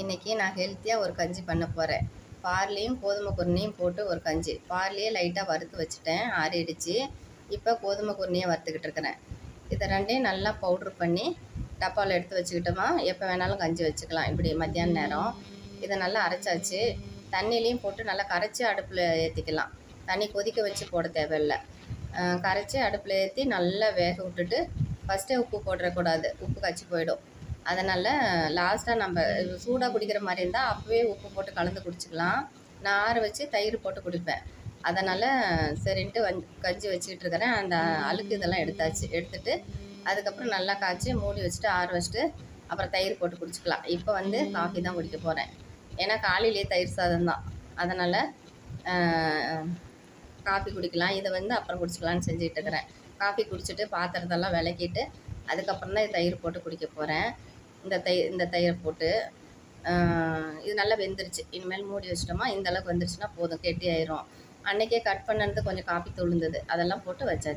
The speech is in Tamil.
இன்றைக்கி நான் ஹெல்த்தியாக ஒரு கஞ்சி பண்ண போகிறேன். பார்லியும் கோதுமை குருணையும் போட்டு ஒரு கஞ்சி. பார்லியே லைட்டாக வறுத்து வச்சுட்டேன், ஆறிடுச்சு. இப்போ கோதுமை குருணையை வறுத்துக்கிட்டு இருக்கிறேன். இதை ரெண்டையும் நல்லா பவுட்ரு பண்ணி டப்பாவில் எடுத்து வச்சுக்கிட்டோமா எப்போ வேணாலும் கஞ்சி வச்சுக்கலாம். இப்படி மத்தியான நேரம் இதை நல்லா அரைச்சாச்சு. தண்ணிலையும் போட்டு நல்லா கரைச்சி அடுப்பில் ஏற்றிக்கலாம். தண்ணி கொதிக்க வச்சு போட தேவையில்லை. கரைச்சி அடுப்பில் ஏற்றி நல்லா வேக விட்டுட்டு ஃபஸ்ட்டே உப்பு போட்டுறக்கூடாது, உப்பு கச்சி போயிடும். அதனால் லாஸ்ட்டாக நம்ம சூடாக குடிக்கிற மாதிரி இருந்தால் அப்போவே உப்பு போட்டு கலந்து குடிச்சிக்கலாம். நான் ஆற வச்சு தயிர் போட்டு குடிப்பேன். அதனால் சரின்ட்டு கஞ்சி வச்சுக்கிட்டு இருக்கிறேன். அந்த அழுக்கு இதெல்லாம் எடுத்துட்டு அதுக்கப்புறம் நல்லா காய்ச்சி மூடி வச்சுட்டு ஆற வச்சுட்டு அப்புறம் தயிர் போட்டு குடிச்சிக்கலாம். இப்போ காஃபி தான் குடிக்க போகிறேன். ஏன்னா காலையிலேயே தயிர் சாதம் தான். அதனால் காஃபி குடிக்கலாம். இதை அப்புறம் குடிச்சிக்கலான்னு செஞ்சுக்கிட்டு இருக்கிறேன். காஃபி குடிச்சிட்டு பாத்திரத்தெல்லாம் விளக்கிட்டு அதுக்கப்புறம் தான் தயிர் போட்டு குடிக்க போகிறேன். இந்த தயிரை போட்டு இது நல்லா வெந்துருச்சு. இனிமேல் மூடி வச்சிட்டோமா இந்த அளவுக்கு வந்துருச்சுன்னா போதும், கெட்டி ஆயிரும். அன்றைக்கே கட் பண்ணது கொஞ்சம் காப்பி தூள் இருந்தது, அதெல்லாம் போட்டு வச்சாச்சு.